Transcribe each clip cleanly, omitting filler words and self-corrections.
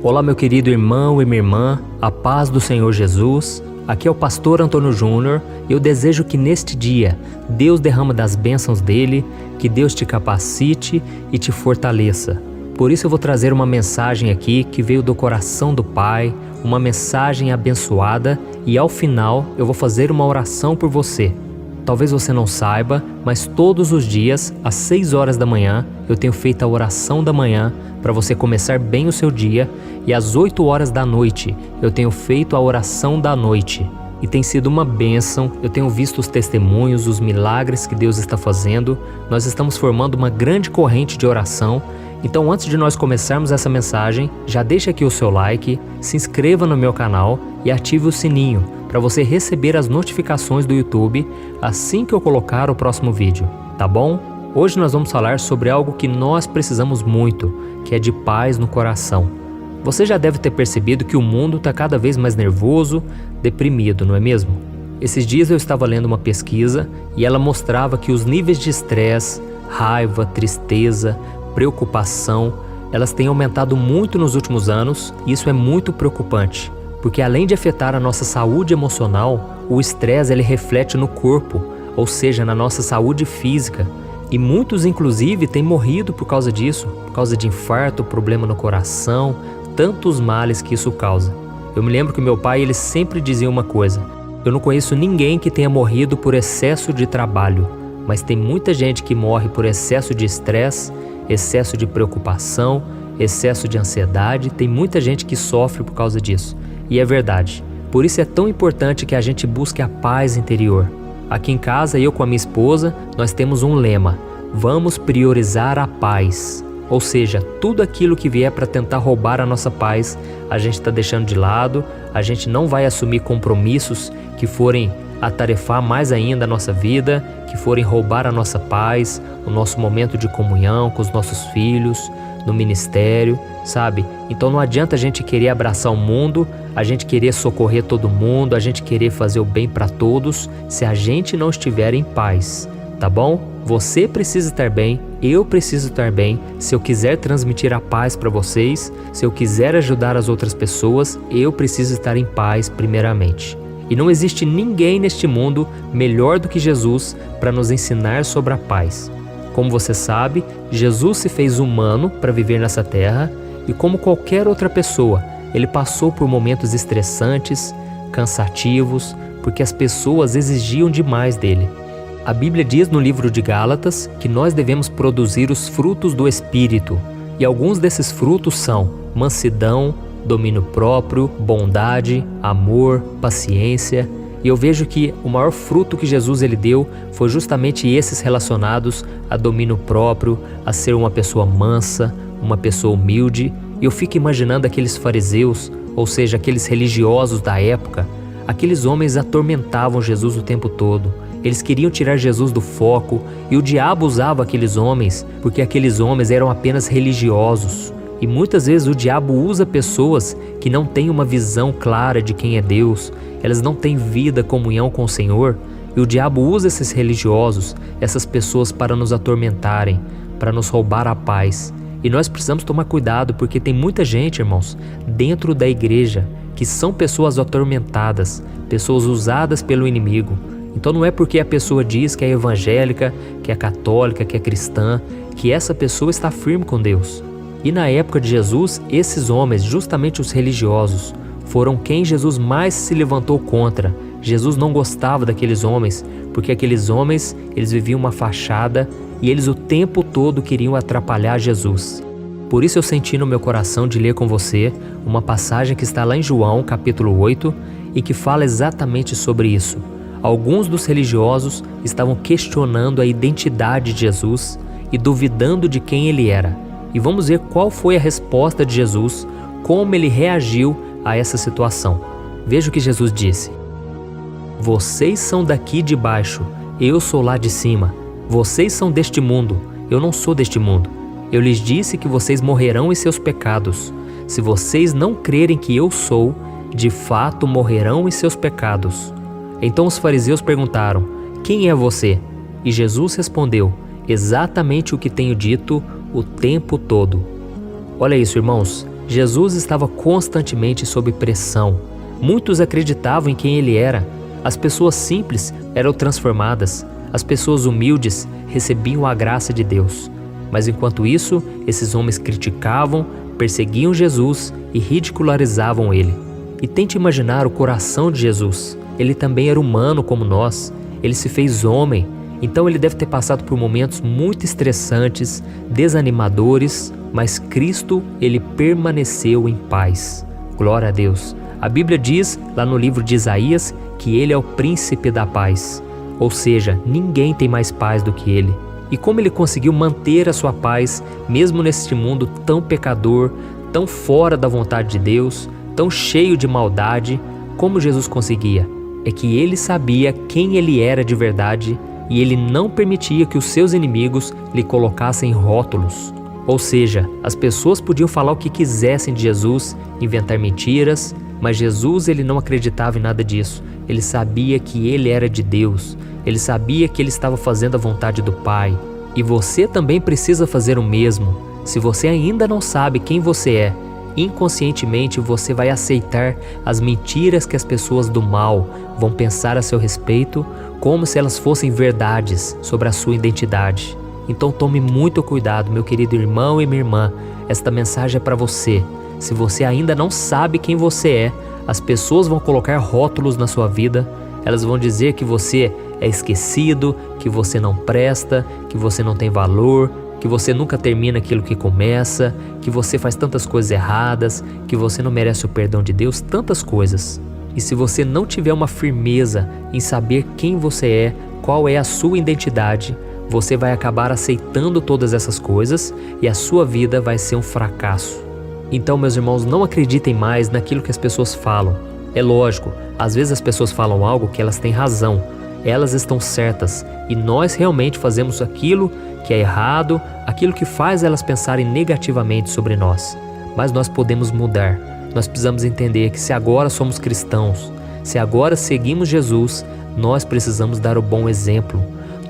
Olá, meu querido irmão e minha irmã, a paz do Senhor Jesus. Aqui é o pastor Antônio Júnior e eu desejo que neste dia Deus derrama das bênçãos dele, que Deus te capacite e te fortaleça. Por isso eu vou trazer uma mensagem aqui que veio do coração do Pai, uma mensagem abençoada, e ao final eu vou fazer uma oração por você. Talvez você não saiba, mas todos os dias, às 6 horas da manhã, eu tenho feito a oração da manhã para você começar bem o seu dia, e às 8 horas da noite eu tenho feito a oração da noite. E tem sido uma bênção, eu tenho visto os testemunhos, os milagres que Deus está fazendo. Nós estamos formando uma grande corrente de oração. Então, antes de nós começarmos essa mensagem, já deixa aqui o seu like, se inscreva no meu canal e ative o sininho para você receber as notificações do YouTube assim que eu colocar o próximo vídeo, tá bom? Hoje nós vamos falar sobre algo que nós precisamos muito, que é de paz no coração. Você já deve ter percebido que o mundo está cada vez mais nervoso, deprimido, não é mesmo? Esses dias eu estava lendo uma pesquisa e ela mostrava que os níveis de estresse, raiva, tristeza, preocupação, elas têm aumentado muito nos últimos anos, e isso é muito preocupante, porque além de afetar a nossa saúde emocional, o estresse ele reflete no corpo, ou seja, na nossa saúde física, e muitos inclusive têm morrido por causa disso, por causa de infarto, problema no coração, tantos males que isso causa. Eu me lembro que meu pai ele sempre dizia uma coisa: eu não conheço ninguém que tenha morrido por excesso de trabalho, mas tem muita gente que morre por excesso de estresse, excesso de preocupação, excesso de ansiedade. Tem muita gente que sofre por causa disso. E é verdade. Por isso é tão importante que a gente busque a paz interior. Aqui em casa, eu com a minha esposa, nós temos um lema: vamos priorizar a paz. Ou seja, tudo aquilo que vier para tentar roubar a nossa paz, a gente está deixando de lado, a gente não vai assumir compromissos que forem atarefar mais ainda a nossa vida, que forem roubar a nossa paz, o nosso momento de comunhão com os nossos filhos, no ministério, sabe? Então não adianta a gente querer abraçar o mundo, a gente querer socorrer todo mundo, a gente querer fazer o bem para todos, se a gente não estiver em paz, tá bom? Você precisa estar bem, eu preciso estar bem. Se eu quiser transmitir a paz para vocês, se eu quiser ajudar as outras pessoas, eu preciso estar em paz primeiramente. E não existe ninguém neste mundo melhor do que Jesus para nos ensinar sobre a paz. Como você sabe, Jesus se fez humano para viver nessa terra, e como qualquer outra pessoa, ele passou por momentos estressantes, cansativos, porque as pessoas exigiam demais dele. A Bíblia diz no livro de Gálatas que nós devemos produzir os frutos do Espírito, e alguns desses frutos são mansidão, domínio próprio, bondade, amor, paciência. E eu vejo que o maior fruto que Jesus ele deu foi justamente esses relacionados a domínio próprio, a ser uma pessoa mansa, uma pessoa humilde. E eu fico imaginando aqueles fariseus, ou seja, aqueles religiosos da época. Aqueles homens atormentavam Jesus o tempo todo. Eles queriam tirar Jesus do foco, e o diabo usava aqueles homens porque aqueles homens eram apenas religiosos. E muitas vezes o diabo usa pessoas que não têm uma visão clara de quem é Deus, elas não têm vida, comunhão com o Senhor, e o diabo usa esses religiosos, essas pessoas para nos atormentarem, para nos roubar a paz. E nós precisamos tomar cuidado, porque tem muita gente, irmãos, dentro da igreja, que são pessoas atormentadas, pessoas usadas pelo inimigo. Então não é porque a pessoa diz que é evangélica, que é católica, que é cristã, que essa pessoa está firme com Deus. E na época de Jesus, esses homens, justamente os religiosos, foram quem Jesus mais se levantou contra. Jesus não gostava daqueles homens, porque aqueles homens, eles viviam uma fachada e eles o tempo todo queriam atrapalhar Jesus. Por isso eu senti no meu coração de ler com você uma passagem que está lá em João, capítulo 8, e que fala exatamente sobre isso. Alguns dos religiosos estavam questionando a identidade de Jesus e duvidando de quem ele era. E vamos ver qual foi a resposta de Jesus, como ele reagiu a essa situação. Veja o que Jesus disse: vocês são daqui de baixo, eu sou lá de cima. Vocês são deste mundo, eu não sou deste mundo. Eu lhes disse que vocês morrerão em seus pecados. Se vocês não crerem que eu sou, de fato morrerão em seus pecados. Então os fariseus perguntaram: quem é você? E Jesus respondeu: exatamente o que tenho dito o tempo todo. Olha isso, irmãos. Jesus estava constantemente sob pressão. Muitos acreditavam em quem ele era. As pessoas simples eram transformadas. As pessoas humildes recebiam a graça de Deus. Mas enquanto isso, esses homens criticavam, perseguiam Jesus e ridicularizavam ele. E tente imaginar o coração de Jesus. Ele também era humano como nós. Ele se fez homem. Então ele deve ter passado por momentos muito estressantes, desanimadores, mas Cristo, ele permaneceu em paz. Glória a Deus. A Bíblia diz, lá no livro de Isaías, que ele é o príncipe da paz. Ou seja, ninguém tem mais paz do que ele. E como ele conseguiu manter a sua paz, mesmo neste mundo tão pecador, tão fora da vontade de Deus, tão cheio de maldade, como Jesus conseguia? É que ele sabia quem ele era de verdade e ele não permitia que os seus inimigos lhe colocassem rótulos. Ou seja, as pessoas podiam falar o que quisessem de Jesus, inventar mentiras, mas Jesus ele não acreditava em nada disso. Ele sabia que ele era de Deus. Ele sabia que ele estava fazendo a vontade do Pai. E você também precisa fazer o mesmo. Se você ainda não sabe quem você é, inconscientemente você vai aceitar as mentiras que as pessoas do mal vão pensar a seu respeito, como se elas fossem verdades sobre a sua identidade. Então tome muito cuidado, meu querido irmão e minha irmã. Esta mensagem é para você. Se você ainda não sabe quem você é, as pessoas vão colocar rótulos na sua vida. Elas vão dizer que você é esquecido, que você não presta, que você não tem valor, que você nunca termina aquilo que começa, que você faz tantas coisas erradas, que você não merece o perdão de Deus, tantas coisas. E se você não tiver uma firmeza em saber quem você é, qual é a sua identidade, você vai acabar aceitando todas essas coisas e a sua vida vai ser um fracasso. Então, meus irmãos, não acreditem mais naquilo que as pessoas falam. É lógico, às vezes as pessoas falam algo que elas têm razão, elas estão certas e nós realmente fazemos aquilo que é errado, aquilo que faz elas pensarem negativamente sobre nós. Mas nós podemos mudar. Nós precisamos entender que se agora somos cristãos, se agora seguimos Jesus, nós precisamos dar o bom exemplo.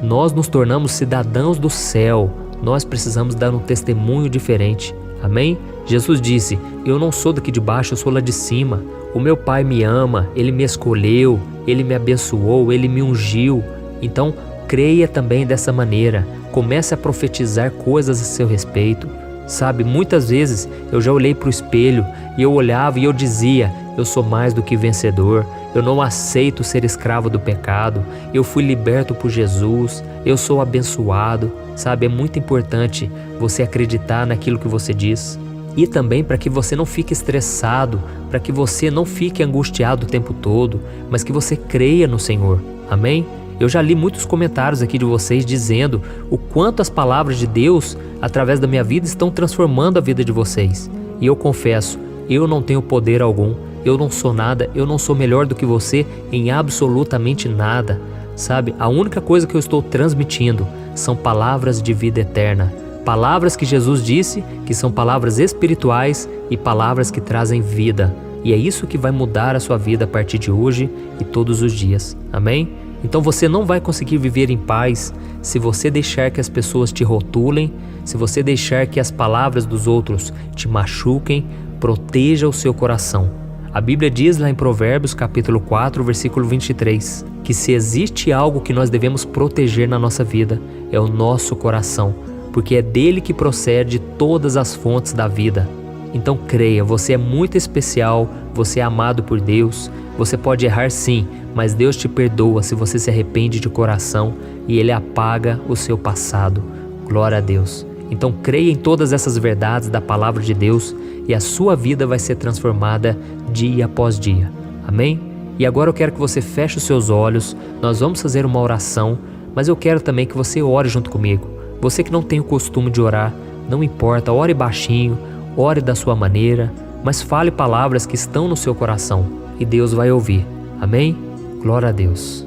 Nós nos tornamos cidadãos do céu. Nós precisamos dar um testemunho diferente. Amém? Jesus disse, eu não sou daqui de baixo, eu sou lá de cima. O meu Pai me ama, Ele me escolheu, Ele me abençoou, Ele me ungiu. Então, creia também dessa maneira. Comece a profetizar coisas a seu respeito. Sabe, muitas vezes eu já olhei para o espelho e eu olhava e eu dizia, eu sou mais do que vencedor, eu não aceito ser escravo do pecado, eu fui liberto por Jesus, eu sou abençoado. Sabe, é muito importante você acreditar naquilo que você diz. E também para que você não fique estressado, para que você não fique angustiado o tempo todo, mas que você creia no Senhor. Amém? Eu já li muitos comentários aqui de vocês dizendo o quanto as palavras de Deus, através da minha vida, estão transformando a vida de vocês. E eu confesso, eu não tenho poder algum, eu não sou nada, eu não sou melhor do que você em absolutamente nada. Sabe, a única coisa que eu estou transmitindo são palavras de vida eterna. Palavras que Jesus disse, que são palavras espirituais e palavras que trazem vida. E é isso que vai mudar a sua vida a partir de hoje e todos os dias. Amém? Então você não vai conseguir viver em paz se você deixar que as pessoas te rotulem, se você deixar que as palavras dos outros te machuquem. Proteja o seu coração. A Bíblia diz lá em Provérbios capítulo 4, versículo 23, que se existe algo que nós devemos proteger na nossa vida, é o nosso coração, porque é dele que procede todas as fontes da vida. Então creia, você é muito especial, você é amado por Deus, você pode errar sim, mas Deus te perdoa se você se arrepende de coração e Ele apaga o seu passado. Glória a Deus. Então creia em todas essas verdades da palavra de Deus e a sua vida vai ser transformada dia após dia. Amém? E agora eu quero que você feche os seus olhos, nós vamos fazer uma oração, mas eu quero também que você ore junto comigo. Você que não tem o costume de orar, não importa, ore baixinho, ore da sua maneira, mas fale palavras que estão no seu coração e Deus vai ouvir. Amém? Glória a Deus.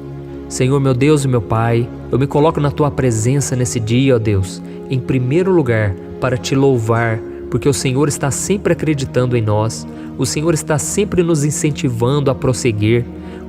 Senhor, meu Deus e meu Pai, eu me coloco na Tua presença nesse dia, ó Deus, em primeiro lugar para Te louvar, porque o Senhor está sempre acreditando em nós, o Senhor está sempre nos incentivando a prosseguir.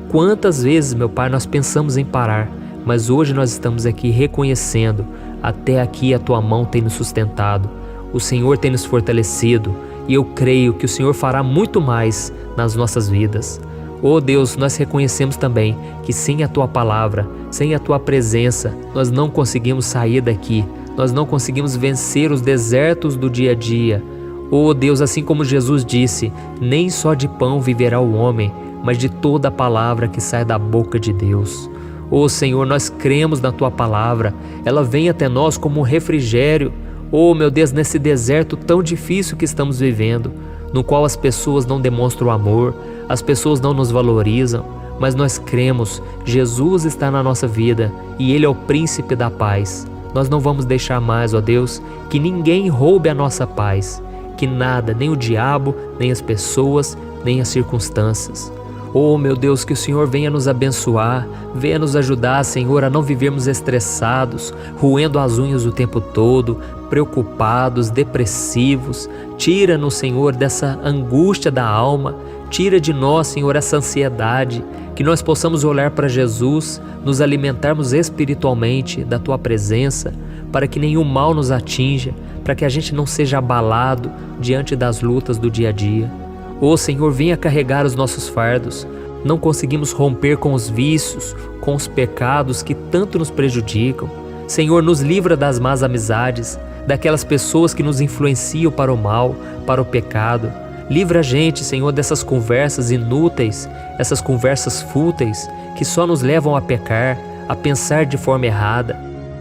Quantas vezes, meu Pai, nós pensamos em parar, mas hoje nós estamos aqui reconhecendo, até aqui a Tua mão tem nos sustentado, o Senhor tem nos fortalecido e eu creio que o Senhor fará muito mais nas nossas vidas. Oh Deus, nós reconhecemos também que sem a Tua palavra, sem a Tua presença, nós não conseguimos sair daqui, nós não conseguimos vencer os desertos do dia a dia. Oh Deus, assim como Jesus disse, nem só de pão viverá o homem, mas de toda a palavra que sai da boca de Deus. Oh Senhor, nós cremos na Tua palavra, ela vem até nós como um refrigério. Oh meu Deus, nesse deserto tão difícil que estamos vivendo, no qual as pessoas não demonstram amor, as pessoas não nos valorizam, mas nós cremos, Jesus está na nossa vida e Ele é o príncipe da paz. Nós não vamos deixar mais, ó Deus, que ninguém roube a nossa paz, que nada, nem o diabo, nem as pessoas, nem as circunstâncias. Oh meu Deus, que o Senhor venha nos abençoar, venha nos ajudar, Senhor, a não vivermos estressados, roendo as unhas o tempo todo, preocupados, depressivos. Tira-nos, Senhor, dessa angústia da alma, tira de nós, Senhor, essa ansiedade, que nós possamos olhar para Jesus, nos alimentarmos espiritualmente da Tua presença, para que nenhum mal nos atinja, para que a gente não seja abalado diante das lutas do dia a dia. Ô Senhor, venha carregar os nossos fardos. Não conseguimos romper com os vícios, com os pecados que tanto nos prejudicam. Senhor, nos livra das más amizades, daquelas pessoas que nos influenciam para o mal, para o pecado. Livra a gente, Senhor, dessas conversas inúteis, essas conversas fúteis que só nos levam a pecar, a pensar de forma errada.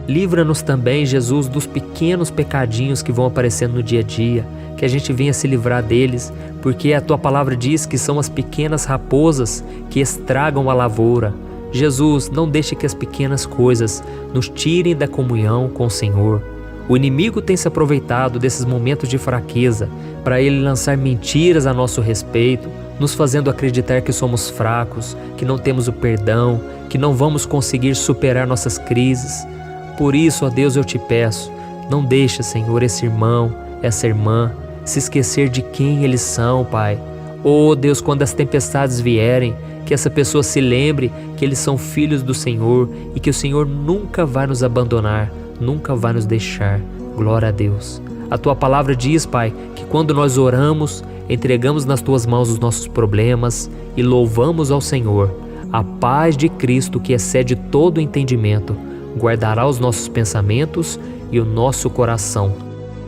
Livra-nos também, Jesus, dos pequenos pecadinhos que vão aparecendo no dia a dia, que a gente venha se livrar deles, porque a Tua palavra diz que são as pequenas raposas que estragam a lavoura. Jesus, não deixe que as pequenas coisas nos tirem da comunhão com o Senhor. O inimigo tem se aproveitado desses momentos de fraqueza para ele lançar mentiras a nosso respeito, nos fazendo acreditar que somos fracos, que não temos o perdão, que não vamos conseguir superar nossas crises. Por isso, ó Deus, eu te peço, não deixa, Senhor, esse irmão, essa irmã, se esquecer de quem eles são, Pai. Oh Deus, quando as tempestades vierem, que essa pessoa se lembre que eles são filhos do Senhor e que o Senhor nunca vai nos abandonar, nunca vai nos deixar. Glória a Deus. A Tua palavra diz, Pai, que quando nós oramos, entregamos nas Tuas mãos os nossos problemas e louvamos ao Senhor. A paz de Cristo, que excede todo o entendimento, guardará os nossos pensamentos e o nosso coração.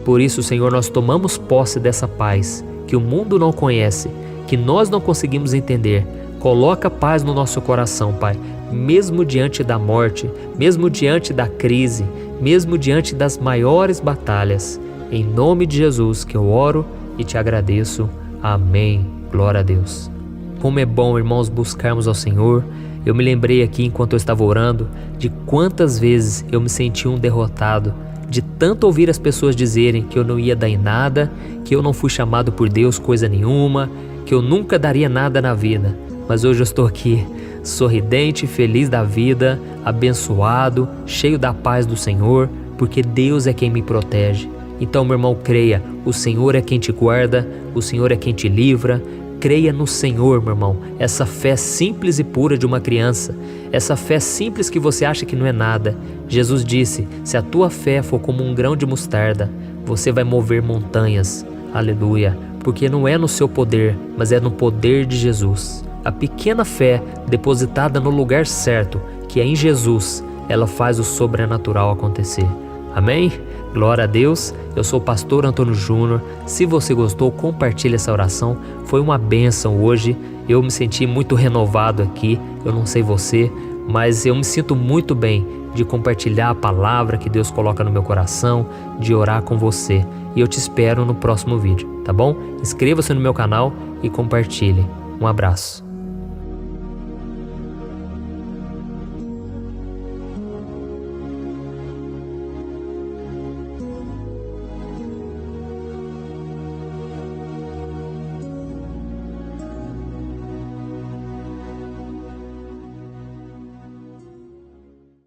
Por isso, Senhor, nós tomamos posse dessa paz que o mundo não conhece, que nós não conseguimos entender. Coloca paz no nosso coração, Pai, mesmo diante da morte, mesmo diante da crise, mesmo diante das maiores batalhas. Em nome de Jesus que eu oro e te agradeço. Amém. Glória a Deus. Como é bom, irmãos, buscarmos ao Senhor. Eu me lembrei aqui, enquanto eu estava orando, de quantas vezes eu me senti um derrotado, de tanto ouvir as pessoas dizerem que eu não ia dar em nada, que eu não fui chamado por Deus coisa nenhuma, que eu nunca daria nada na vida. Mas hoje eu estou aqui, sorridente, feliz da vida, abençoado, cheio da paz do Senhor, porque Deus é quem me protege. Então, meu irmão, creia, o Senhor é quem te guarda, o Senhor é quem te livra. Creia no Senhor, meu irmão, essa fé simples e pura de uma criança, essa fé simples que você acha que não é nada. Jesus disse, se a tua fé for como um grão de mostarda, você vai mover montanhas. Aleluia, porque não é no seu poder, mas é no poder de Jesus. A pequena fé depositada no lugar certo, que é em Jesus, ela faz o sobrenatural acontecer. Amém? Glória a Deus. Eu sou o pastor Antônio Júnior. Se você gostou, compartilhe essa oração. Foi uma bênção hoje. Eu me senti muito renovado aqui. Eu não sei você, mas eu me sinto muito bem de compartilhar a palavra que Deus coloca no meu coração, de orar com você. E eu te espero no próximo vídeo, tá bom? Inscreva-se no meu canal e compartilhe. Um abraço.